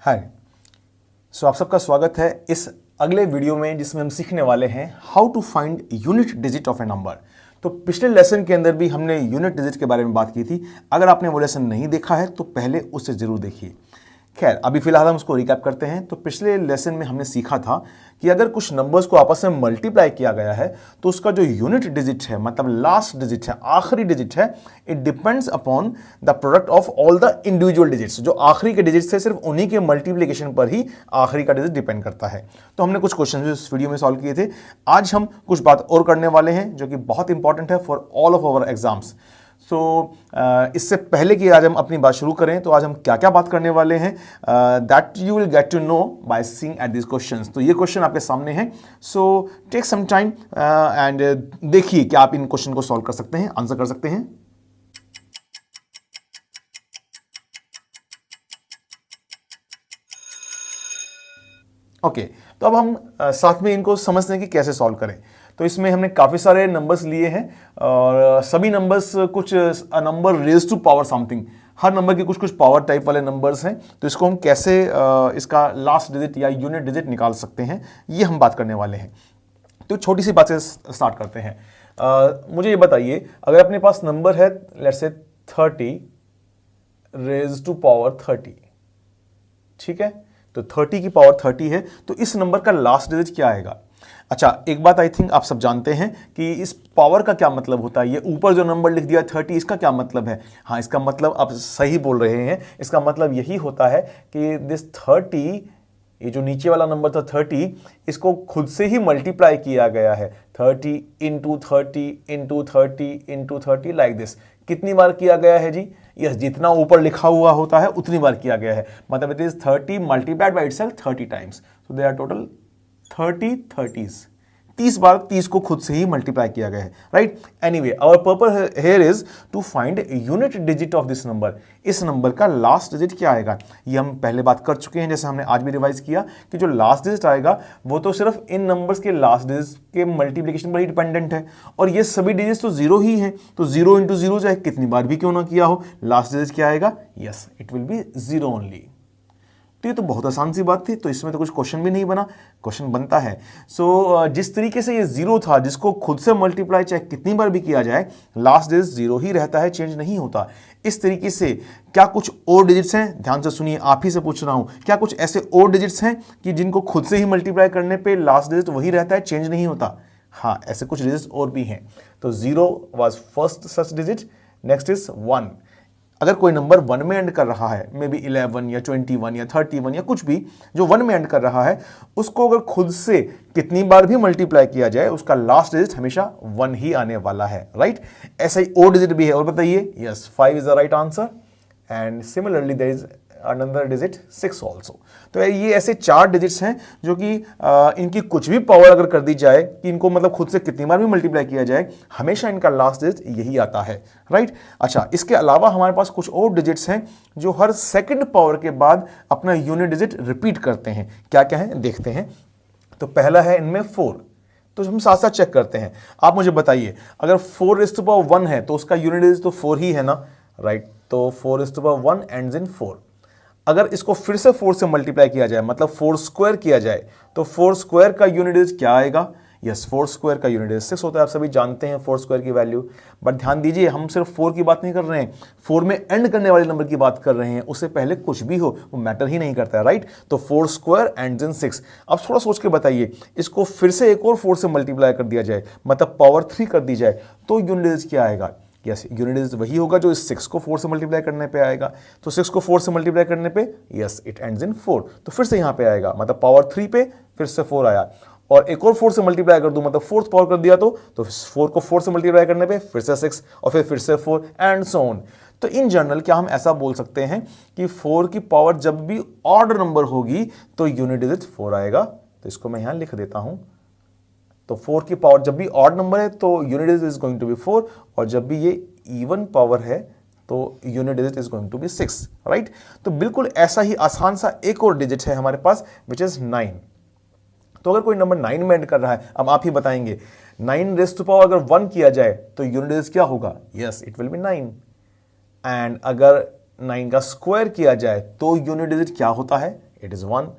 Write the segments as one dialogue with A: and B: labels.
A: हाय। आप सबका स्वागत है इस अगले वीडियो में जिसमें हम सीखने वाले हैं how to find unit digit of a number. तो पिछले लेसन के अंदर भी हमने यूनिट डिजिट के बारे में बात की थी। अगर आपने वो लेसन नहीं देखा है तो पहले उसे जरूर देखिए। खैर, अभी फिलहाल हम उसको रिकैप करते हैं। तो पिछले लेसन में हमने सीखा था कि अगर कुछ नंबर्स को आपस में मल्टीप्लाई किया गया है तो उसका जो यूनिट डिजिट है, मतलब लास्ट डिजिट है, आखिरी डिजिट है, it depends upon the product of all the individual digits. जो आखिरी के डिजिट्स है सिर्फ उन्हीं के मल्टीप्लिकेशन पर ही आखिरी का डिजिट डिपेंड करता है। तो हमने कुछ क्वेश्चन इस वीडियो में सॉल्व किए थे। आज हम कुछ बात और करने वाले हैं जो कि बहुत इंपॉर्टेंट है for all of our exams. इससे पहले कि आज हम अपनी बात शुरू करें तो आज हम क्या क्या बात करने वाले हैं that you will get to know by seeing at this questions. तो ये क्वेश्चन आपके सामने हैं। So take some time and देखिए कि आप इन क्वेश्चन को सॉल्व कर सकते हैं, आंसर कर सकते हैं। ओके, तो अब हम साथ में इनको समझते हैं कि कैसे सॉल्व करें। तो इसमें हमने काफ़ी सारे नंबर्स लिए हैं और सभी नंबर्स कुछ number raise to power something, हर नंबर के कुछ कुछ पावर टाइप वाले नंबर्स हैं। तो इसको हम कैसे इसका लास्ट डिजिट या यूनिट डिजिट निकाल सकते हैं, ये हम बात करने वाले हैं। तो छोटी सी बात से स्टार्ट करते हैं। मुझे ये बताइए, अगर अपने पास नंबर है let's say 30 raise to power 30, ठीक है, तो 30 की पावर 30 है, तो इस नंबर का लास्ट डिजिट क्या आएगा? अच्छा, एक बात आई थिंक आप सब जानते हैं कि इस पावर का क्या मतलब होता है। ये ऊपर जो नंबर लिख दिया 30, इसका क्या मतलब है? हाँ, इसका मतलब आप सही बोल रहे हैं। इसका मतलब यही होता है कि दिस 30, ये जो नीचे वाला नंबर था 30, इसको खुद से ही मल्टीप्लाई किया गया है। 30 into 30 into 30 into 30 like this. कितनी बार किया गया है जी? यस, जितना ऊपर लिखा हुआ होता है उतनी बार किया गया है। मतलब it is 30 multiplied by itself 30 times. So they are total 30 30s। 30 बार 30 को खुद से ही मल्टीप्लाई किया गया है, right. Anyway, our purpose here is to find unit digit of this number. इस नंबर का लास्ट डिजिट क्या आएगा, ये हम पहले बात कर चुके हैं। जैसे हमने आज भी रिवाइज किया कि जो लास्ट डिजिट आएगा वो तो सिर्फ इन नंबर्स के लास्ट डिजिट के मल्टीप्लिकेशन पर ही डिपेंडेंट है, और ये सभी डिजिट्स तो जीरो ही हैं। तो 0 इंटू 0 चाहे कितनी बार भी क्यों ना किया हो, लास्ट डिजिट क्या आएगा? Yes, it will be 0 only. तो ये तो बहुत आसान सी बात थी, तो इसमें तो कुछ क्वेश्चन भी नहीं बना। क्वेश्चन बनता है। जिस तरीके से ये 0 था, जिसको खुद से मल्टीप्लाई चाहे कितनी बार भी किया जाए, लास्ट डिजिट 0 ही रहता है, चेंज नहीं होता। इस तरीके से क्या कुछ और डिजिट्स हैं? ध्यान से सुनिए, आप ही से पूछ रहा हूं, क्या कुछ ऐसे और डिजिट्स हैं कि जिनको खुद से ही मल्टीप्लाई करने पर लास्ट डिजिट वही रहता है, चेंज नहीं होता? हाँ, ऐसे कुछ डिजिट्स और भी हैं। तो 0 was first such digit. Next is 1। अगर कोई नंबर 1 में एंड कर रहा है, मे बी 11 या 21 या 31 या कुछ भी जो 1 में एंड कर रहा है, उसको अगर खुद से कितनी बार भी मल्टीप्लाई किया जाए, उसका लास्ट डिजिट हमेशा 1 ही आने वाला है, राइट। ऐसा ही और डिजिट भी है, और बताइए। Yes, 5 is the right answer. And similarly there is another digit 6 also. तो ये ऐसे 4 डिजिट्स हैं जो कि इनकी कुछ भी पावर अगर कर दी जाए, कि इनको मतलब खुद से कितनी बार भी मल्टीप्लाई किया जाए, हमेशा इनका लास्ट डिजिट यही आता है, राइट। अच्छा, इसके अलावा हमारे पास कुछ और डिजिट्स हैं जो हर सेकंड पावर के बाद अपना यूनिट डिजिट रिपीट करते हैं। क्या क्या है देखते हैं। तो पहला है इनमें 4। तो हम साथ साथ चेक करते हैं। आप मुझे बताइए, अगर 4 रेज़ टू पावर 1 है तो उसका यूनिट डिजिट तो 4 ही है ना, राइट। तो 4 raise to power 1 ends in 4। अगर इसको फिर से 4 से मल्टीप्लाई किया जाए, मतलब 4 स्क्वायर किया जाए, तो 4 स्क्वायर का यूनिट डिजिट क्या आएगा? यस, 4 स्क्वायर का यूनिट डिजिट 6 होता है। आप सभी जानते हैं 4 स्क्वायर की वैल्यू। बट ध्यान दीजिए, हम सिर्फ 4 की बात नहीं कर रहे हैं, 4 में एंड करने वाले नंबर की बात कर रहे हैं। उससे पहले कुछ भी हो वो मैटर ही नहीं करता है, राइट। तो 4 स्क्वायर एंड्स इन 6। अब थोड़ा सोच के बताइए, इसको फिर से एक और 4 से मल्टीप्लाई कर दिया जाए, मतलब पावर 3 कर दी जाए, तो यूनिट डिजिट क्या आएगा? यस, यूनिट डिजिट वही होगा जो इस 6 को 4 से मल्टीप्लाई करने पे आएगा। तो 6 को 4 से मल्टीप्लाई करने पे यस इट एंड्स इन 4, तो फिर से यहाँ पे आएगा, मतलब पावर 3 पे फिर से 4 आया। और एक और 4 से मल्टीप्लाई कर दूं, मतलब 4th पावर कर दिया, तो 4 को 4 से मल्टीप्लाई करने पे फिर से 6 और फिर से 4 एंड सो ऑन। तो इन जनरल क्या हम ऐसा बोल सकते हैं कि 4 की पावर जब भी ऑड नंबर होगी तो यूनिट डिजिट 4 आएगा। तो इसको मैं यहाँ लिख देता हूँ। तो 4 की पावर जब भी ऑड नंबर है तो unit digit is going to be 4, और जब भी ये इवन पावर है तो unit digit is going to be 6, right. तो बिल्कुल ऐसा ही आसान सा एक और डिजिट है हमारे पास, विच इज 9। तो अगर कोई नंबर 9 में एंड कर रहा है, अब आप ही बताएंगे 9 रेज़ टू पावर अगर 1 किया जाए तो यूनिट डिजिट क्या होगा? Yes, it will be 9। And अगर 9 का स्क्वायर किया जाए तो यूनिट डिजिट क्या होता है? It is 1।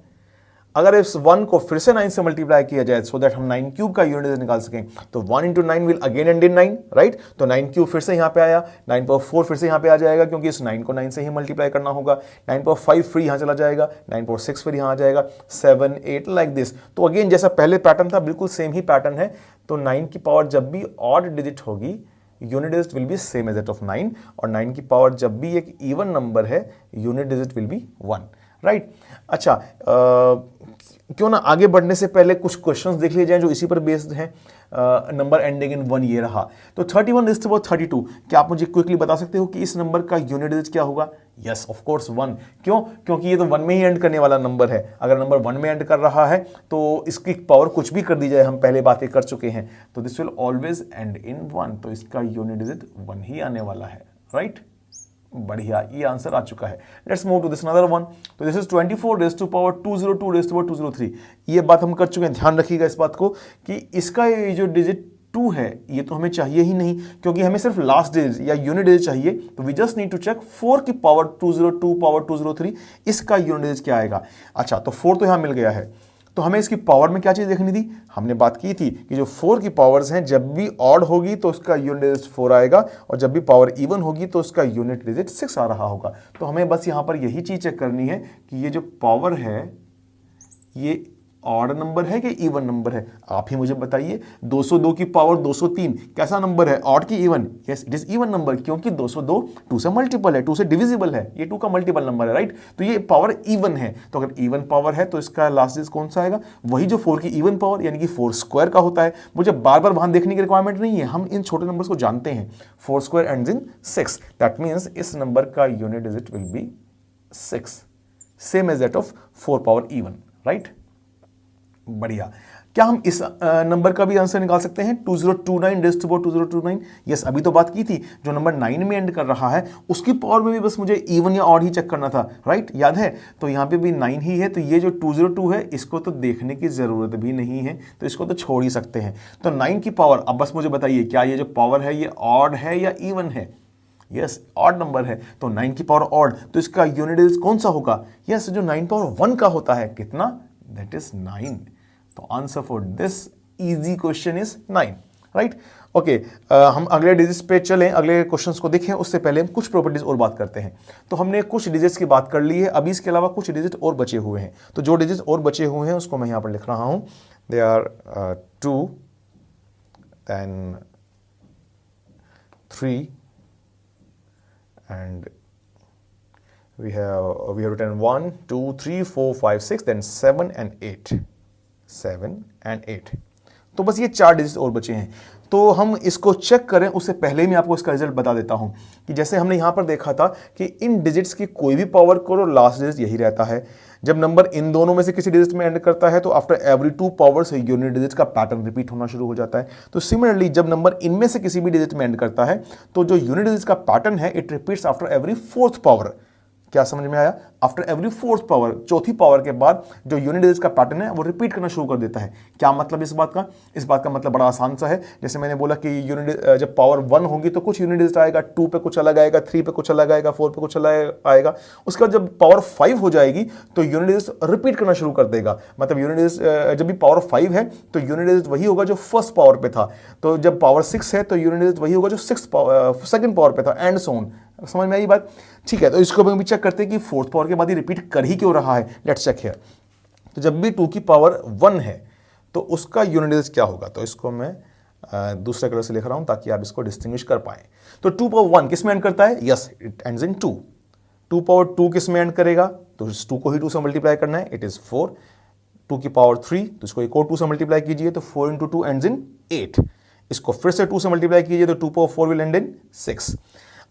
A: अगर इस 1 को फिर से 9 से मल्टीप्लाई किया जाए सो दैट हम 9 क्यूब का यूनिट डिजिट निकाल सकें, तो 1 into 9 will again and in 9, right. तो 9 क्यूब फिर से यहाँ पे आया, 9 पावर 4 फिर से यहाँ पे आ जाएगा क्योंकि इस 9 को 9 से ही मल्टीप्लाई करना होगा, 9 पावर 5 फिर यहाँ चला जाएगा, 9 पावर 6 फिर यहाँ आ जाएगा, 7 8 लाइक दिस। तो अगेन जैसा पहले पैटर्न था बिल्कुल सेम ही पैटर्न है। तो 9 की पावर जब भी ऑड डिजिट होगी unit digit will be same as that of 9, और 9 की पावर जब भी एक इवन नंबर है unit digit will be 1, right. अच्छा, क्यों ना आगे बढ़ने से पहले कुछ क्वेश्चंस देख लिए जाएं जो इसी पर बेस्ड हैं। नंबर एंडिंग इन 1 ये रहा, तो 31 इज अबाउट 32। क्या आप मुझे क्विकली बता सकते हो कि इस नंबर का यूनिट डिजिट क्या होगा? Yes of course 1। क्यों? क्योंकि ये तो 1 में ही एंड करने वाला नंबर है। अगर नंबर 1 में एंड कर रहा है तो इसकी पावर कुछ भी कर दी जाए, हम पहले बातें कर चुके हैं, तो this will always and in 1, तो इसका यूनिट डिजिट 1 ही आने वाला है, राइट। बढ़िया, ये आंसर आ चुका है। Let's move to this another one. तो this is 24 raise to power 202 raise to power 203। ये बात हम कर चुके हैं, ध्यान रखिएगा इस बात को कि इसका ये जो डिजिट 2 है ये तो हमें चाहिए ही नहीं, क्योंकि हमें सिर्फ लास्ट डिजिट या यूनिट डिजिट चाहिए। तो we just need to check 4 की पावर 202 पावर 203 इसका यूनिट डिजिट क्या आएगा। अच्छा, तो 4 तो यहां मिल गया है, तो हमें इसकी पावर में क्या चीज़ देखनी थी? हमने बात की थी कि जो 4 की पावर्स हैं जब भी ऑड होगी तो उसका यूनिट डिजिट 4 आएगा, और जब भी पावर इवन होगी तो उसका यूनिट डिजिट 6 आ रहा होगा। तो हमें बस यहाँ पर यही चीज़ चेक करनी है कि ये जो पावर है ये ऑड नंबर है कि इवन नंबर है। आप ही मुझे बताइए, 202 की पावर 203 कैसा नंबर है? ऑड की even? Yes it is even number, क्योंकि 202 2 से मल्टीपल है, 2 से डिविजिबल है, ये 2 का मल्टीपल नंबर है, राइट। तो ये पावर इवन है, तो अगर इवन पावर है तो इसका लास्ट डिजिट कौन सा आएगा? वही जो 4 की इवन पावर यानी कि 4 स्क्वायर का होता है। मुझे बार बार वहां देखने की रिक्वायरमेंट नहीं है, हम इन छोटे नंबर्स को जानते हैं। 4 square ends in 6, that means इस नंबर का unit digit will be 6, same as that of 4 power even, right. बढ़िया। क्या हम इस नंबर का भी आंसर निकाल सकते हैं? 2029 रेज़ टू पावर 2029। यस, अभी तो बात की थी, जो नंबर 9 में एंड कर रहा है उसकी पावर में भी बस मुझे इवन या ऑड ही चेक करना था, राइट, याद है। तो यहाँ पे भी 9 ही है, तो ये जो 202 है इसको तो देखने की जरूरत भी नहीं है, तो इसको तो छोड़ ही सकते हैं। तो 9 की पावर, अब बस मुझे बताइए क्या ये जो पावर है ये ऑड है या इवन है? यस, ऑड नंबर है, तो 9 की पावर ऑड, तो इसका यूनिट डिजिट कौन सा होगा? यस, जो 9 पावर 1 का होता है, कितना? That is 9। तो answer for this easy question is 9, right. Okay, हम अगले डिजिट्स पे चलें, अगले क्वेश्चंस को देखें, उससे पहले हम कुछ प्रॉपर्टीज और बात करते हैं। तो हमने कुछ डिजिट्स की बात कर ली है, अभी इसके अलावा कुछ डिजिट और बचे हुए हैं। तो जो डिजिट्स और बचे हुए हैं उसको मैं यहां पर लिख रहा हूं। They are 2 then 3 and we have written 1 2 3 4 5 6 then 7 and 8, 7 and 8। तो बस ये 4 डिजिट और बचे हैं। तो हम इसको चेक करें उससे पहले ही मैं आपको इसका रिजल्ट बता देता हूं कि जैसे हमने यहां पर देखा था कि इन डिजिट्स की कोई भी पावर करो लास्ट डिजिट यही रहता है। जब नंबर इन दोनों में से किसी डिजिट में एंड करता है तो after every 2 powers unit digit का पैटर्न रिपीट होना शुरू हो जाता है। तो सिमिलरली जब नंबर इनमें से किसी भी डिजिट में एंड करता है तो जो यूनिट डिजिट का पैटर्न है it repeats after every 4th power. क्या समझ में आया? आफ्टर एवरी 4th पावर, चौथी पावर के बाद जो यूनिट डिजिट का पैटर्न है वो रिपीट करना शुरू कर देता है। क्या मतलब इस बात का? इस बात का मतलब बड़ा आसान सा है। जैसे मैंने बोला कि यूनिट जब पावर 1 होगी तो कुछ यूनिट डिजिट आएगा, 2 पे कुछ अलग आएगा, 3 पे कुछ अलग आएगा, 4 पे कुछ अलग आएगा। उसके बाद जब पावर 5 हो जाएगी तो यूनिट डिजिट रिपीट करना शुरू कर देगा। मतलब यूनिट डिजिट जब भी पावर 5 है तो यूनिट डिजिट वही होगा जो फर्स्ट पावर पे था, तो जब पावर 6 है तो यूनिट डिजिट वही होगा जो सेकंड पावर पे था, एंड सो ऑन। समझ में आई बात? ठीक है, तो इसको हम भी चेक करते हैं कि 4th पावर के बाद ही रिपीट कर ही क्यों रहा है। Let's check here. तो जब भी 2 की पावर 1 है तो उसका यूनिट डिजिट क्या होगा? तो इसको मैं दूसरे कलर से लिख रहा हूं ताकि आप इसको डिस्टिंग्विश कर पाए। तो 2 पावर 1 किस में एंड करता है? Yes, it ends in 2। 2 power 2 किस में एंड करेगा? तो इस 2 को ही 2 से मल्टीप्लाई करना है, इट इज 4। 2 की पावर 3, तो इसको एक और 2 से मल्टीप्लाई कीजिए तो 4 इंटू 2 एंड्स इन 8। इसको फिर से 2 से मल्टीप्लाई कीजिए तो 2 पावर 4 विल एंड इन 6।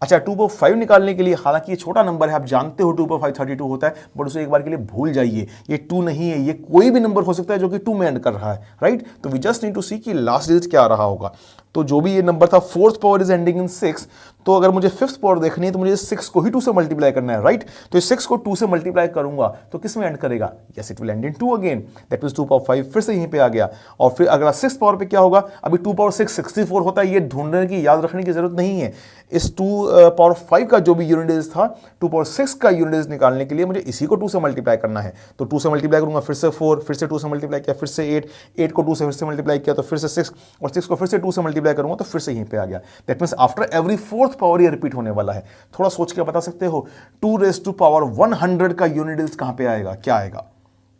A: अच्छा, 2 पावर 5 निकालने के लिए, हालांकि ये छोटा नंबर है, आप जानते हो 2 पावर 5 32 होता है, बट उसे एक बार के लिए भूल जाइए। ये 2 नहीं है, ये कोई भी नंबर हो सकता है जो कि 2 में एंड कर रहा है, राइट। तो we just need to see कि लास्ट डिजिट क्या आ रहा होगा। तो जो भी ये नंबर था, fourth power is ending in 6, तो अगर मुझे फिफ्थ पावर देखनी है तो मुझे 6 को ही 2 से मल्टीप्लाई करना है, राइट? तो इस 6 को 2 से मल्टीप्लाई करूंगा तो किस में एंड करेगा? Yes, it will and in 2 again, that means 2 power 5 फिर से यहीं पे आ गया। और फिर अगला 6 पावर पे क्या होगा? अभी 2 पावर 6 64 होता है, ये ढूंढने की, याद रखने की जरूरत नहीं है। इस 2 पावर 5 का जो भी यूनिट डिजिट था, 2 पावर 6 का यूनिट डिजिट निकालने के लिए मुझे इसी को 2 से मल्टीप्लाई करना है। तो 2 से मल्टीप्लाई करूंगा, फिर से 4, फिर से 2 से मल्टीप्लाई किया, फिर से 8, 8 को 2 से फिर से मल्टीप्लाई किया तो फिर से 6, और 6 को फिर से 2 से मल्टीप्लाई करूंगा तो फिर से यहीं पे आ गया। That means after every fourth power ये रिपीट होने वाला है। थोड़ा सोच के बता सकते हो 2 रेज़ टू पावर 100 का यूनिट डिजिट कहां पे आएगा? क्या आएगा?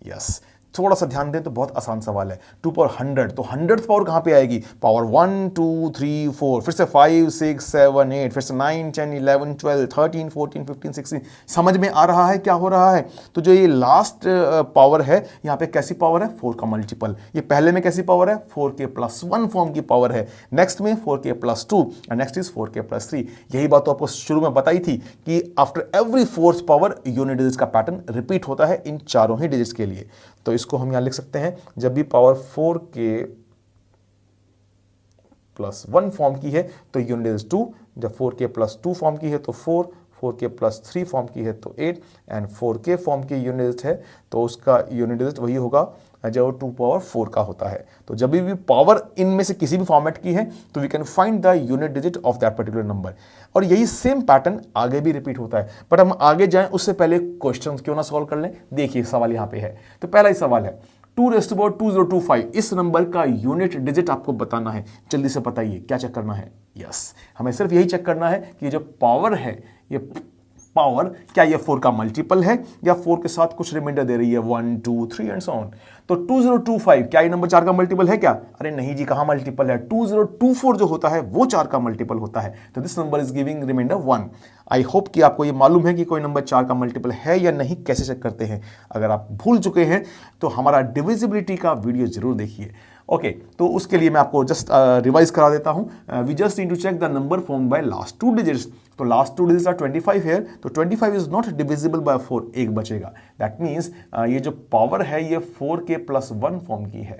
A: यस, थोड़ा सा ध्यान दें तो बहुत आसान सवाल है। 2 पावर 100, तो 100th पावर कहां पे आएगी? पावर 1 2 3 4, फिर से 5 6 7 8, फिर से 9 10 11 12 13 14 15 16। समझ में आ रहा है क्या हो रहा है? तो जो ये लास्ट पावर है, यहाँ पे कैसी पावर है? 4 का मल्टीपल। ये पहले में कैसी पावर है? 4k प्लस 1 फॉर्म की पावर है। नेक्स्ट में 4k प्लस 2 और नेक्स्ट इज 4k प्लस 3। यही बात तो आपको शुरू में बताई थी कि after every fourth power unit digit का पैटर्न रिपीट होता है इन चारों ही डिजिट्स के लिए। तो इसको हम यहां लिख सकते हैं, जब भी पावर 4k प्लस 1 फॉर्म की है तो यूनिट डिजिट 2, जब 4k प्लस 2 फॉर्म की है तो 4, 4k प्लस 3 फॉर्म की है तो 8, एंड 4k फॉर्म की यूनिट डिजिट है तो उसका यूनिट डिजिट वही होगा जो 2 पावर 4 का होता है। तो जब भी पावर इनमें से किसी भी फॉर्मेट की है तो we can find the unit digit of that particular number. और यही सेम पैटर्न आगे भी रिपीट होता है। बट हम आगे जाएं उससे पहले क्वेश्चंस क्यों ना सॉल्व कर लें। देखिए सवाल यहां पे है, तो पहला ही सवाल है 2 रेज़ टू पावर 2025, इस नंबर का यूनिट डिजिट आपको बताना है। जल्दी से बताइए क्या चेक करना है? यस, हमें सिर्फ यही चेक करना है कि जो पावर है, ये पावर क्या ये 4 का मल्टीपल है या 4 के साथ कुछ रिमाइंडर दे रही है, 1 2 3 एंड सो ऑन। तो 2025 क्या ये नंबर 4 का मल्टीपल है क्या? अरे नहीं जी, कहां मल्टीपल है? 2024 जो होता है वो 4 का मल्टीपल होता है। तो this number is giving remainder 1। I hope कि आपको ये मालूम है कि कोई नंबर 4 का मल्टीपल है या नहीं, कैसे चेक करते हैं। अगर आप भूल चुके हैं तो हमारा डिविजिबिलिटी का वीडियो जरूर देखिए। ओके, तो उसके लिए मैं आपको जस्ट रिवाइज करा देता हूं। We just need to check the number form by last 2 digits. तो लास्ट 2 डिजिट्स आर 25 हियर, तो 25 इज नॉट डिविजिबल बाय 4, एक बचेगा। दैट मीन्स ये जो पावर है ये 4k प्लस 1 फॉर्म की है।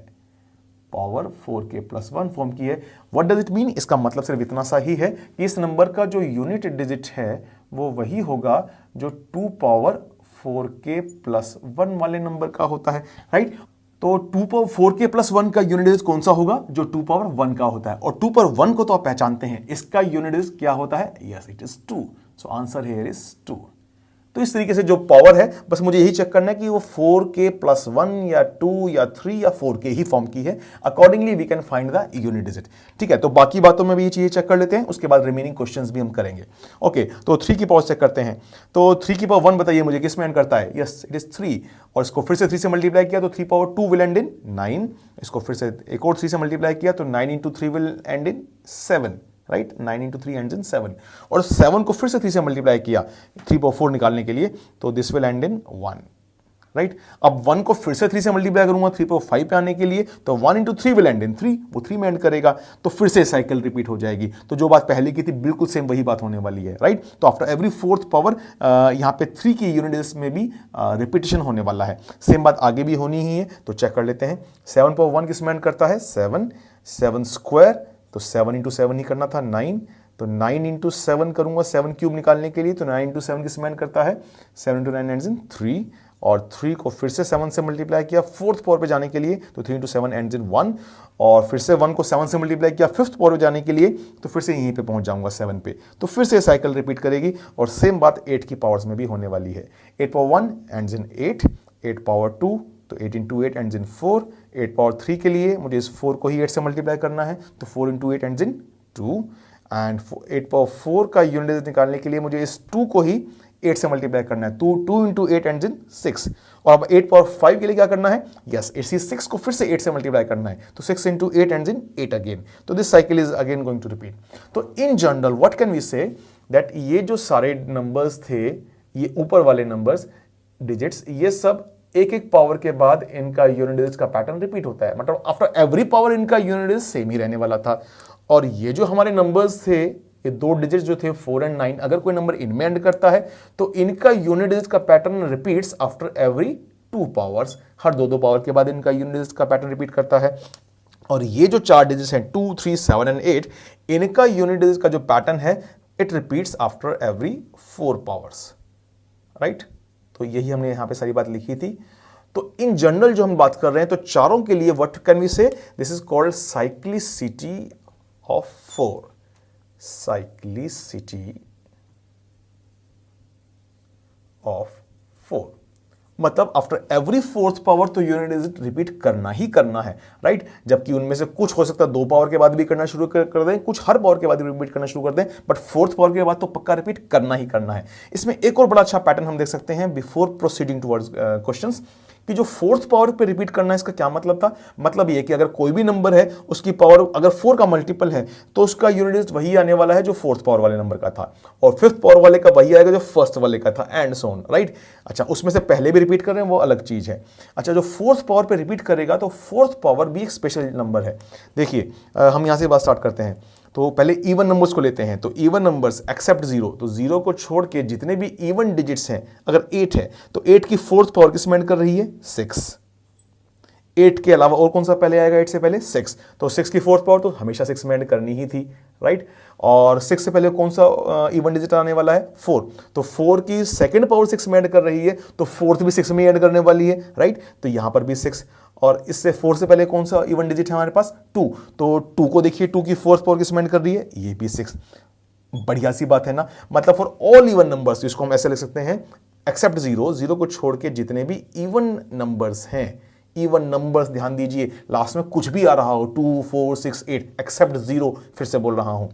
A: पावर 4k प्लस 1 फॉर्म की है। What does it mean? इसका मतलब सिर्फ इतना सा ही है कि इस नंबर का जो यूनिट डिजिट है वो वही होगा जो 2 पावर 4k प्लस 1 वाले नंबर का होता है, राइट? तो 2 पावर 4k प्लस 1 का यूनिट डिजिट कौन सा होगा? जो 2 पावर 1 का होता है। और 2 पावर 1 को तो आप पहचानते हैं, इसका यूनिट डिजिट क्या होता है? Yes, it is 2। So answer here is 2। तो इस तरीके से जो पावर है, बस मुझे यही चेक करना है कि वो 4k प्लस 1 या 2 या 3 या 4k ही फॉर्म की है। Accordingly we can find the unit digit. ठीक है, तो बाकी बातों में भी ये चीजें चेक कर लेते हैं, उसके बाद रिमेनिंग क्वेश्चंस भी हम करेंगे। ओके, तो 3 की पावर चेक करते हैं। तो 3 की पावर 1 बताइए मुझे किस में एंड करता है? Yes, it is 3। और इसको फिर से 3 से मल्टीप्लाई किया तो 3 पावर 2 विल एंड इन 9। इसको फिर से एक और 3 से मल्टीप्लाई किया तो 9 into 3 will and in 7, right? 9 into 3 ends in 7। और 7 को फिर से 3 से मल्टीप्लाई किया 3 पावर 4 निकालने के लिए, तो this will and in 1, right? अब 1 को फिर से 3 से मल्टीप्लाई करूंगा 3 पावर 5 पे आने के लिए, तो 1 इंटू 3 विल एंड इन 3, वो 3 में एंड करेगा, तो फिर से साइकिल रिपीट हो जाएगी। तो जो बात पहले की थी बिल्कुल सेम वही बात होने वाली है, राइट? तो आफ्टर एवरी फोर्थ पावर यहाँ पे 3 की यूनिट डिजिट्स में भी रिपीटेशन होने वाला है। सेम बात आगे भी होनी ही है, तो चेक कर लेते हैं। 7 पावर 1 किस में एंड करता है? 7। 7 स्क्वायर, तो 7 इंटू 7 ही करना था 9, तो 9 इंटू 7 करूंगा 7 क्यूब निकालने के लिए, तो 9 इंटू 7 किस में एंड करता है? 7 इंटू 9 एंड्स इन 3। और 3 को फिर से 7 से मल्टीप्लाई किया फोर्थ पावर पे जाने के लिए, तो 3 इंटू 7 एंड्स इन 1। और फिर से 1 को 7 से मल्टीप्लाई किया फिफ्थ पावर पे जाने के लिए, तो फिर से यहीं पे पहुंच जाऊंगा 7 पे, तो फिर से साइकिल रिपीट करेगी। और सेम बात 8 की पावर्स में भी होने वाली है। 8 पावर 1 एंड्स इन 8, 8 पावर 2, तो 8 इंटू 8 एंड्स इन 4। 8 पावर 3 के लिए मुझे इस 4 को ही 8 से मल्टीप्लाई करना है, तो 4 into 8 ends in 2। And 8 power 4 का यूनिट डिजिट निकालने के लिए मुझे इस 2 को ही 8 से मल्टीप्लाई करना है, 2 इंटू 8 एंड्स इन 6। और अब 8 पावर 5 के लिए क्या करना है? यस, इसी 6 को फिर से 8 से मल्टीप्लाई करना है, तो 6 इंटू 8 एंड्स इन 8 अगेन। तो this cycle is again going to repeat. तो in general what can we say that ये जो सारे नंबर्स थे, ये ऊपर वाले नंबर्स डिजिट्स, ये सब एक एक पावर के बाद इनका यूनिट डिजिट का पैटर्न रिपीट होता है। मतलब आफ्टर एवरी पावर इनका यूनिट डिजिट सेम ही रहने वाला था। और ये जो हमारे नंबर्स थे, ये 2 डिजिट्स जो थे 4 एंड 9, अगर कोई नंबर इनमें एंड करता है तो इनका यूनिट डिजिट का pattern repeats after every 2 powers. हर 2 पावर के बाद इनका यूनिट डिजिट का पैटर्न रिपीट करता है। और ये जो 4 डिजिट्स हैं 2, 3, 7 एंड 8, इनका यूनिट डिजिट का जो पैटर्न है it repeats after every 4 powers, right. तो यही हमने यहां पे सारी बात लिखी थी। तो इन जनरल जो हम बात कर रहे हैं तो चारों के लिए व्हाट कैन वी से, this is called cyclicity of 4, cyclicity of 4। मतलब आफ्टर एवरी 4th पावर तो यूनिट डिजिट रिपीट करना ही करना है, राइट। जबकि उनमें से कुछ हो सकता है 2 पावर के बाद भी करना शुरू कर दें, कुछ हर पावर के बाद रिपीट करना शुरू कर दें, बट 4th पावर के बाद तो पक्का रिपीट करना ही करना है। इसमें एक और बड़ा अच्छा पैटर्न हम देख सकते हैं बिफोर प्रोसीडिंग टुवर्ड्स क्वेश्चंस, कि जो 4th पावर पे रिपीट करना है इसका क्या मतलब था। मतलब ये कि अगर कोई भी नंबर है उसकी पावर अगर 4 का मल्टीपल है तो उसका यूनिट डिजिट वही आने वाला है जो 4th पावर वाले नंबर का था, और 5th पावर वाले का वही आएगा जो 1st वाले का था, एंड सो ऑन, राइट। अच्छा, उसमें से पहले भी रिपीट कर रहे हैं वो अलग चीज है। अच्छा, जो 4th पावर पे रिपीट करेगा तो 4th पावर भी एक स्पेशल नंबर है। देखिए हम यहां से बात स्टार्ट करते हैं। तो पहले इवन नंबर्स को लेते हैं। तो इवन नंबर्स एक्सेप्ट 0, तो 0 को छोड़ के जितने भी इवन डिजिट्स हैं, अगर 8 है तो 8 की 4th पावर किस में ऐड कर रही है, 6। 8 के अलावा और कौन सा पहले आएगा 8 से पहले, 6। तो 6 की 4th पावर तो हमेशा 6 में ऐड करनी ही थी, राइट। और 6 से पहले कौन सा इवन डिजिट आने वाला है, 4। तो 4 की 2nd पावर 6 में ऐड कर रही है तो 4th भी 6 में ऐड करने वाली है, राइट। तो यहां पर भी 6, और इससे 4 से पहले कौन सा इवन डिजिट है हमारे पास, 2। तो 2 को देखिए 2 की 4th पावर किस में ऐड कर रही है, ये भी 6। बढ़िया सी बात है ना। मतलब फॉर ऑल इवन नंबर्स, इसको हम ऐसे लिख सकते हैं एक्सेप्ट 0, 0 को छोड़ के जितने भी इवन नंबर्स हैं, इवन नंबर्स, ध्यान दीजिए लास्ट में कुछ भी आ रहा हो 2, 4, 6, 8 एक्सेप्ट 0, फिर से बोल रहा हूं।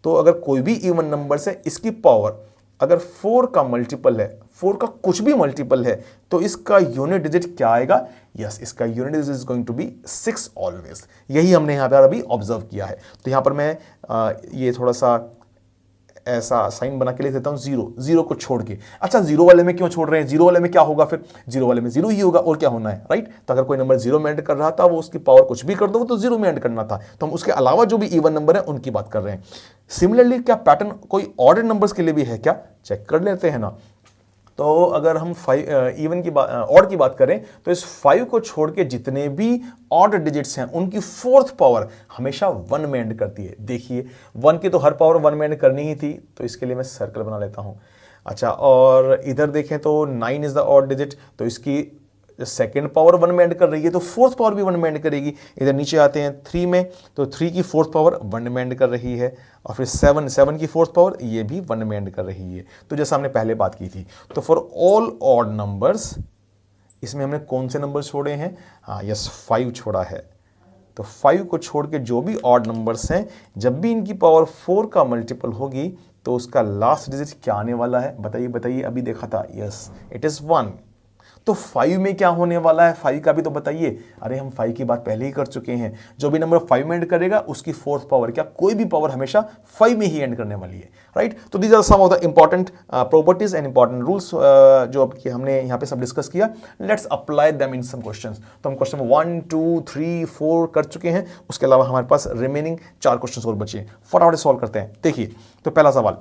A: तो अगर कोई भी इवन नंबर्स है इसकी पावर अगर 4 का मल्टीपल है, 4 का कुछ भी मल्टीपल है, तो इसका यूनिट डिजिट क्या आएगा, यस, इसका unit digit is going to be 6 always. यही हमने यहां पर अभी ऑब्जर्व किया है। तो यहां पर मैं ये थोड़ा सा ऐसा साइन बना के लिख देता हूं, 0, 0 को छोड़ के। अच्छा, 0 वाले में क्यों छोड़ रहे हैं, 0 वाले में क्या होगा फिर, 0 वाले में 0 ही होगा और क्या होना है, राइट। तो अगर कोई नंबर 0 में ऐड कर रहा था वो उसकी पावर कुछ भी कर दो, वो तो 0 में ऐड करना था। तो हम उसके अलावा जो भी इवन नंबर है उनकी बात कर रहे हैं। सिमिलरली क्या पैटर्न कोई ऑड नंबर्स के लिए भी है क्या, चेक कर लेते हैं ना। तो अगर हम ऑड की बात करें तो इस 5 को छोड़ के जितने भी ऑड डिजिट्स हैं उनकी 4th पावर हमेशा 1 में एंड करती है। देखिए 1 की तो हर पावर 1 में एंड करनी ही थी, तो इसके लिए मैं सर्कल बना लेता हूं। अच्छा, और इधर देखें तो 9 इज द ऑड डिजिट, तो इसकी 2nd पावर 1 में एंड कर रही है तो 4th पावर भी 1 में एंड करेगी। इधर नीचे आते हैं 3 में, तो 3 की 4th पावर 1 में एंड कर रही है, और फिर 7 की 4th पावर ये भी 1 में एंड कर रही है। तो जैसा हमने पहले बात की थी, तो फॉर ऑल ऑड नंबर्स इसमें हमने कौन से नंबर छोड़े हैं, हाँ यस, 5 छोड़ा है। तो 5 को छोड़ के जो भी ऑड नंबर्स हैं, जब भी इनकी पावर 4 का मल्टीपल होगी तो उसका लास्ट डिजिट क्या आने वाला है, बताइए बताइए, अभी देखा था, यस इट इज 1। तो 5 में क्या होने वाला है, 5 का भी तो बताइए। अरे हम 5 की बात पहले ही कर चुके हैं, जो भी नंबर 5 में एंड करेगा उसकी 4th पावर, क्या कोई भी पावर हमेशा 5 में ही एंड करने वाली है, राइट। तो these are some of the important properties and important rules जो अब हमने यहाँ पे सब डिस्कस किया। Let's apply them in some questions. तो हम क्वेश्चन 1, 2, 3, 4 कर चुके हैं, उसके अलावा हमारे पास रिमेनिंग 4 क्वेश्चन और बचे हैं, फटाफट सॉल्व करते हैं। देखिए तो पहला सवाल,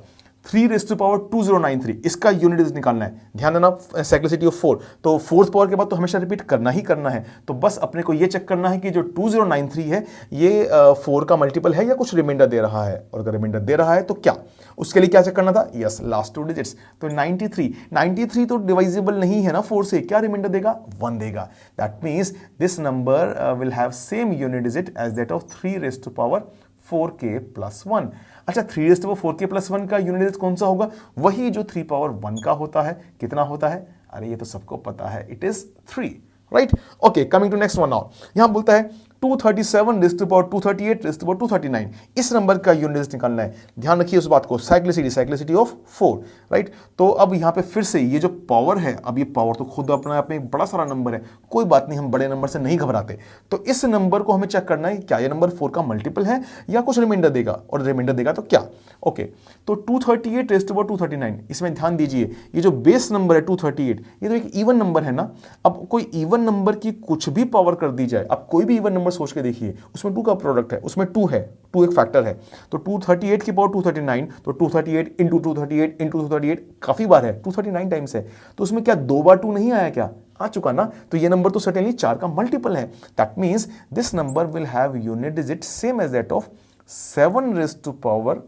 A: 3 रेज़ टू पावर 2093, इसका यूनिट डिजिट निकालना है। ध्यान देना, साइक्लिसिटी ऑफ 4, तो 4th पावर के बाद तो हमेशा रिपीट करना ही करना है। तो बस अपने को ये चेक करना है कि जो 2093 है ये 4 का मल्टीपल है या कुछ रिमाइंडर दे रहा है, और अगर रिमाइंडर दे रहा है तो क्या, उसके लिए क्या चेक करना था, यस लास्ट 2 डिजिट्स। तो 93 तो डिवाइजिबल नहीं है ना 4 से, क्या रिमाइंडर देगा, 1 देगा। That means this number will have same unit digit as that of 3 raise to power 4k plus 1। अच्छा, 3 raise to power 4k plus 1 का यूनिट डिजिट कौन सा होगा, वही जो 3 पावर 1 का होता है। कितना होता है, अरे ये तो सबको पता है, it is 3, right. Okay, coming to next one now. यहां बोलता है 237 raise to power 238 raise to power 239, इस नंबर का यूनिट डिजिट निकालना है। ध्यान रखिए उस बात को, साइक्लिसिटी ऑफ 4, राइट। तो अब यहां पे फिर से ये जो पावर है, अब ये पावर तो खुद अपने आप में एक बड़ा सारा नंबर है, कोई बात नहीं, हम बड़े नंबर से नहीं घबराते। तो इस नंबर को हमें चेक करना है क्या ये नंबर 4 का मल्टीपल है या कुछ रिमाइंडर देगा, और रिमाइंडर देगा तो क्या। ओके, तो 238 रेज़ टू पावर 239, इसमें ध्यान दीजिए ये जो बेस नंबर है 238, ये तो एक इवन नंबर है ना। अब कोई इवन नंबर की कुछ भी पावर कर दी जाए, अब कोई भी इवन नंबर सोच के देखिए, उसमें 2 का प्रोडक्ट है, उसमें 2 है, 2 एक फैक्टर है। तो 238 की पावर 239, तो 238 इंटू 238 इंटू 238 काफी बार है, 239 टाइम्स है। तो उसमें क्या 2 बार 2 नहीं आया क्या, आ चुका ना, तो ये नंबर तो सर्टेनली 4 का मल्टीपल है। That means this number will have unit digit same as that of 7 raised to power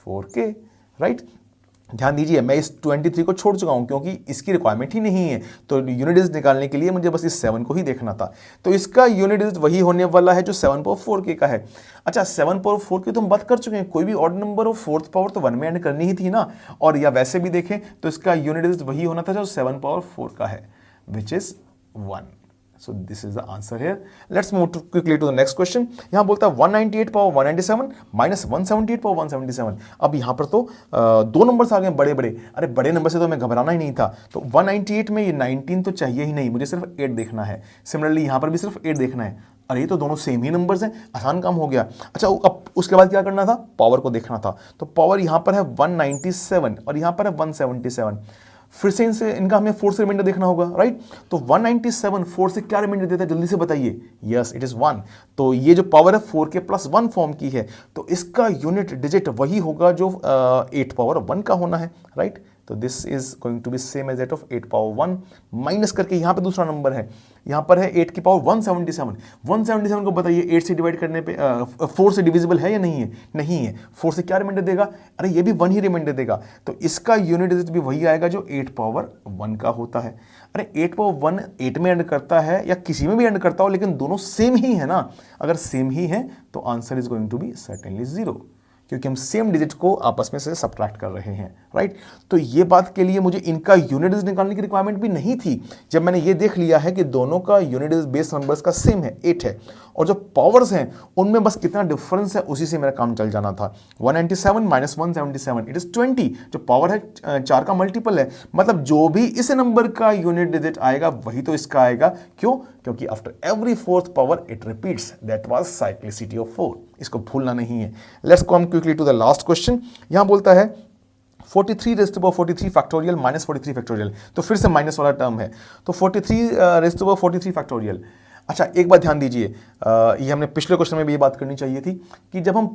A: 4k, right. ध्यान दीजिए, मैं इस 23 को छोड़ चुका हूं क्योंकि इसकी रिक्वायरमेंट ही नहीं है, तो यूनिट डिजिट निकालने के लिए मुझे बस इस 7 को ही देखना था। तो इसका यूनिट डिजिट वही होने वाला है जो 7 पावर 4k का है। अच्छा, 7 पावर 4 की तो हम बात कर चुके हैं, कोई भी ऑड नंबर हो फोर्थ पावर तो 1 में एंड करनी ही थी ना, और या वैसे भी देखें तो इसका यूनिट डिजिट वही होना था जो 7 पावर 4 का है, which is 1। So this is the answer here. Let's move quickly to the next question. यहाँ बोलता है 198 पावर 197 माइनस 178 पावर 177। अब यहाँ पर तो दो नंबर्स आ गए बड़े बड़े। अरे बड़े नंबर से तो हमें घबराना ही नहीं था। तो 198 में ये 19 तो चाहिए ही नहीं, मुझे सिर्फ 8 देखना है। सिमिलरली यहाँ पर भी सिर्फ 8 देखना है। अरे ये तो दोनों सेम ही नंबर्स हैं, आसान काम हो गया। अच्छा, अब उसके बाद क्या करना था, पावर को देखना था। तो पावर यहाँ पर है 197 और यहाँ पर है 177। फिर से इनका हमें 4 से रिमाइंडर देखना होगा, राइट। तो 197 4 से क्या रिमाइंडर देता है, जल्दी से बताइए। Yes, it is 1। तो ये जो पावर है 4k प्लस 1 फॉर्म की है, तो इसका यूनिट डिजिट वही होगा जो 8 पावर 1 का होना है, राइट। तो this is going to be same as that of 8 power 1 minus करके यहाँ पे दूसरा नंबर है, यहाँ पर है 8 की पावर 177। 177 को बताइए 8 से डिवाइड करने पे 4 से डिविजिबल है या नहीं है? नहीं है। 4 से क्या रिमाइंडर देगा? अरे ये भी 1 ही रिमाइंडर देगा। तो इसका यूनिट डिजिट भी वही आएगा जो 8 पावर 1 का होता है। अरे 8 पावर 1 8 में एंड करता है या किसी में भी एंड करता हो, लेकिन दोनों सेम ही है ना। अगर सेम ही है तो answer is going to be certainly 0, क्योंकि हम सेम डिजिट को आपस में से सब्ट्रैक्ट कर रहे हैं, राइट। तो ये बात के लिए मुझे इनका यूनिट डिजिट निकालने की रिक्वायरमेंट भी नहीं थी। जब मैंने ये देख लिया है कि दोनों का यूनिट डिजिट बेस नंबर्स का सेम है, 8 है, और जो पावर्स हैं उनमें बस कितना डिफरेंस है उसी से मेरा काम चल जाना था। 197 माइनस 177 इट इज 20। जो पावर है 4 का मल्टीपल है, मतलब जो भी इस नंबर का यूनिट डिजिट आएगा वही तो इसका आएगा। क्यों? क्योंकि after every fourth power it repeats. That was cyclicity of 4। इसको भूलना नहीं है। Let's come quickly to the last question. यहां बोलता है 43 raised to power 43 factorial minus 43 factorial. तो फिर से माइनस वाला टर्म है। तो 43 रेज़्ड टू पावर 43 फैक्टोरियल। अच्छा, एक बात ध्यान दीजिए, ये हमने पिछले क्वेश्चन में भी ये बात करनी चाहिए थी कि जब हम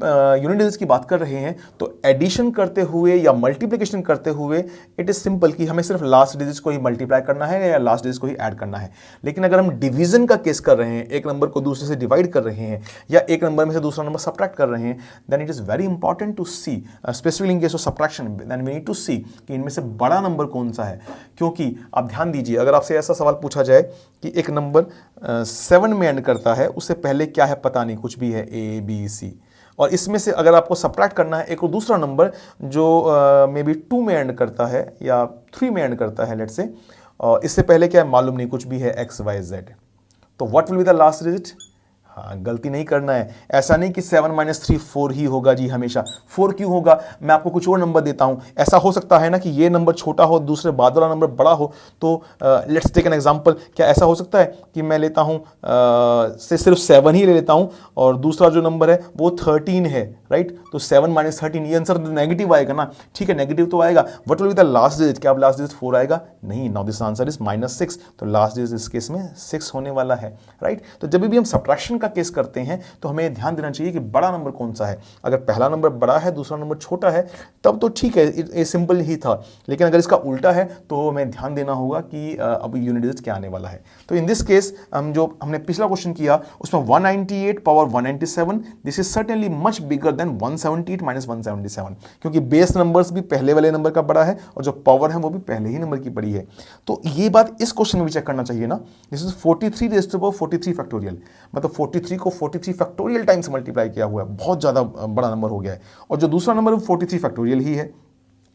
A: यूनिट डिजिट्स की बात कर रहे हैं तो एडिशन करते हुए या मल्टीप्लिकेशन करते हुए इट इज सिंपल कि हमें सिर्फ लास्ट डिजिट्स को ही मल्टीप्लाई करना है या लास्ट डिजिट्स को ही ऐड करना है। लेकिन अगर हम डिवीजन का केस कर रहे हैं, एक नंबर को दूसरे से डिवाइड कर रहे हैं या एक नंबर में से दूसरा नंबर सब्ट्रैक्ट कर रहे हैं, then it is very important to see specifically in case of subtraction, then we need to see कि इनमें से बड़ा नंबर कौन सा है। क्योंकि आप ध्यान दीजिए, अगर आपसे ऐसा सवाल पूछा जाए कि एक नंबर 7 में एंड करता है, उससे पहले क्या है पता नहीं, कुछ भी है A B C, और इसमें से अगर आपको सब्ट्रैक्ट करना है एक और दूसरा नंबर जो मे बी 2 में एंड करता है या 3 में एंड करता है, लेट्स से, इससे पहले क्या है मालूम नहीं, कुछ भी है X Y Z, तो what will be the last digit? हाँ, गलती नहीं करना है। ऐसा नहीं कि 7 माइनस 3 4 ही होगा जी हमेशा। 4 क्यों होगा? मैं आपको कुछ और नंबर देता हूँ। ऐसा हो सकता है ना कि ये नंबर छोटा हो, दूसरे बाद वाला नंबर बड़ा हो। तो लेट्स टेक एन एग्जांपल। क्या ऐसा हो सकता है कि मैं लेता हूँ से सिर्फ 7 ही ले लेता हूँ और दूसरा जो नंबर है वो 13 है, राइट। तो 7 माइनस 13, ये आंसर नेगेटिव आएगा ना। ठीक है, नेगेटिव तो आएगा। What will be the last digit? क्या अब लास्ट डिजिट 4 आएगा? नहीं। Now this answer is -6। तो लास्ट डिजिट इस केस में 6 होने वाला है, राइट। तो जब भी हम सब्ट्रैक्शन केस करते हैं तो हमें ध्यान देना चाहिए कि बड़ा नंबर कौन सा है। अगर पहला नंबर बड़ा है, दूसरा नंबर छोटा है, तब तो ठीक है, ये सिंपल ही था। लेकिन अगर इसका उल्टा है तो हमें ध्यान देना होगा कि अब यूनिट डिजिट क्या आने वाला है। तो इन दिस केस हमने पिछला क्वेश्चन किया उसमें 198 power 197, this is certainly much bigger than 178 minus 177, क्योंकि बेस नंबर्स भी पहले वाले नंबर का बड़ा है और जो पावर है वो भी पहले ही नंबर की बड़ी है। तो ये बात इस क्वेश्चन में भी चेक करना चाहिए ना। This is 43 raised to power 43 factorial, मतलब 43 को 43 फैक्टोरियल टाइम्स मल्टीप्लाई किया हुआ है, बहुत ज़्यादा बड़ा नंबर हो गया है। और जो दूसरा नंबर 43 फैक्टोरियल ही है।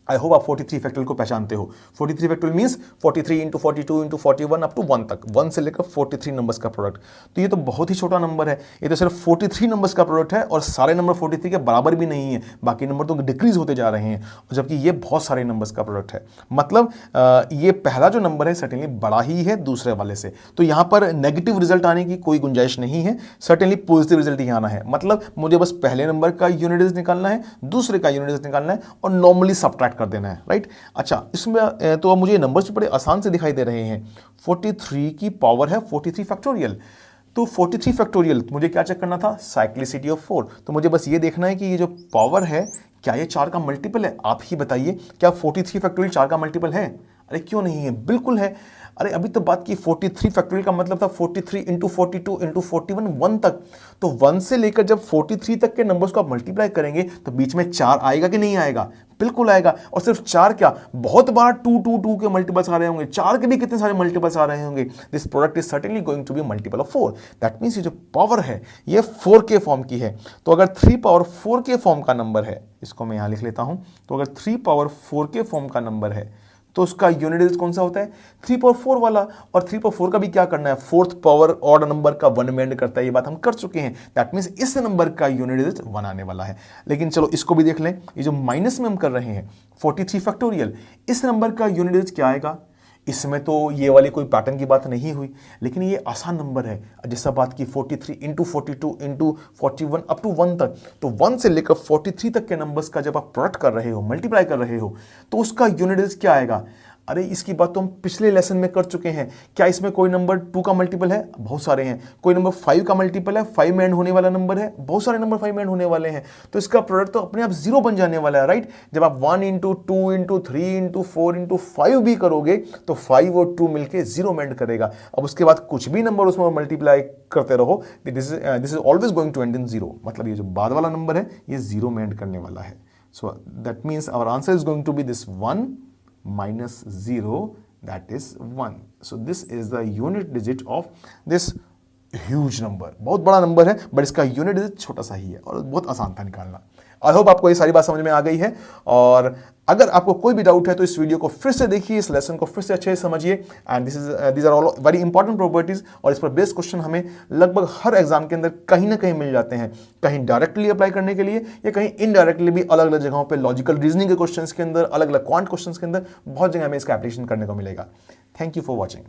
A: आई होप आप 43 फैक्टोरियल को पहचानते हो। 43 factorial means 43 into 42 into 41 up to 1 तक, 1 से लेकर 43 नंबर्स का प्रोडक्ट। तो ये तो बहुत ही छोटा नंबर है, ये तो सिर्फ 43 नंबर्स का प्रोडक्ट है और सारे नंबर 43 के बराबर भी नहीं है, बाकी नंबर तो डिक्रीज होते जा रहे हैं, जबकि ये बहुत सारे नंबर्स का प्रोडक्ट है। मतलब ये पहला जो नंबर है सर्टेनली बड़ा ही है दूसरे वाले से। तो यहाँ पर नेगेटिव रिजल्ट आने की कोई गुंजाइश नहीं है, सर्टेनली पॉजिटिव रिजल्ट ही आना है। मतलब मुझे बस पहले नंबर का यूनिट डिजिट निकालना है, दूसरे का यूनिट डिजिट निकालना है और नॉर्मली सब्ट्रैक्ट कर देना है, राइट। अच्छा, इसमें तो मुझे नंबर्स बड़े आसान से दिखाई दे रहे हैं। 43 की पावर है 43 फैक्टोरियल, तो 43 फैक्टोरियल मुझे क्या चेक करना था? Cyclicity of 4। तो मुझे बस ये देखना है कि ये जो पावर है क्या ये 4 का मल्टीपल है? आप ही बताइए, क्या 43 फैक्टोरियल 4 का मल्टीपल है? अरे क्यों नहीं है, बिल्कुल है। अरे अभी तो बात की 43 फैक्टोरियल का मतलब था 43 इंटू 42 इंटू 41 1 तक। तो 1 से लेकर जब 43 तक के नंबर्स को आप मल्टीप्लाई करेंगे तो बीच में 4 आएगा कि नहीं आएगा? बिल्कुल आएगा। और सिर्फ 4 क्या, बहुत बार 2 2 2 के मल्टीपल्स आ रहे होंगे, 4 के भी कितने सारे मल्टीपल्स आ रहे होंगे। This product is certainly going to be multiple of 4। That means ये जो पावर है ये 4 के फॉर्म की है। तो अगर 3 पावर 4 के फॉर्म का नंबर है, इसको मैं यहां लिख लेता हूं, तो अगर 3 पावर 4 के फॉर्म का नंबर है तो उसका यूनिट डिजिट कौन सा होता है? 3 पावर 4 वाला। और 3 पावर 4 का भी क्या करना है? फोर्थ पावर ऑड नंबर का 1 में एंड करता है, ये बात हम कर चुके हैं। दैट मींस इस नंबर का यूनिट डिजिट 1 आने वाला है। लेकिन चलो इसको भी देख लें, ये जो माइनस में हम कर रहे हैं 43 फैक्टोरियल, इस नंबर का यूनिट डिजिट क्या आएगा? इसमें तो ये वाली कोई पैटर्न की बात नहीं हुई, लेकिन ये आसान नंबर है। जैसा बात की 43 इंटू 42 इंटू 41 अप टू 1 तक, तो 1 से लेकर 43 तक के नंबर्स का जब आप प्रोडक्ट कर रहे हो, मल्टीप्लाई कर रहे हो, तो उसका यूनिट डिजिट क्या आएगा? अरे इसकी बात तो हम पिछले लेसन में कर चुके हैं। क्या इसमें कोई नंबर 2 का मल्टीपल है? बहुत सारे हैं। कोई नंबर 5 का मल्टीपल है? 5 में एंड होने वाला नंबर है, बहुत सारे नंबर 5 में एंड होने वाले हैं। तो इसका प्रोडक्ट तो अपने आप 0 बन जाने वाला है, राइट? जब आप 1 इंटू 2 इंटू 3 इंटू 4 इंटू 5 भी करोगे तो 5 और 2 मिलकर 0 में एंड करेगा। अब उसके बाद कुछ भी नंबर उसमें मल्टीप्लाई करते रहो, this is always going to end in 0। मतलब ये जो बाद वाला नंबर है ये 0 में एंड करने वाला है। So that means our answer is going to be this 1 minus 0, that is 1. So this is the unit digit of this huge number. बहुत बड़ा नंबर है बट इसका यूनिट डिजिट छोटा सा ही है और बहुत आसान था निकालना। आई होप आपको ये सारी बात समझ में आ गई है। और अगर आपको कोई भी डाउट है तो इस वीडियो को फिर से देखिए, इस लेसन को फिर से अच्छे से समझिए। And these are all very important properties, और इस पर बेस्ड क्वेश्चन हमें लगभग हर एग्जाम के अंदर कहीं ना कहीं मिल जाते हैं, कहीं डायरेक्टली अप्लाई करने के लिए या कहीं इनडायरेक्टली भी अलग अलग जगहों पर लॉजिकल रीजनिंग के क्वेश्चन के अंदर, अलग अलग क्वांट क्वेश्चन के अंदर बहुत जगह हमें इसका एप्लीकेशन करने को मिलेगा। Thank you for watching.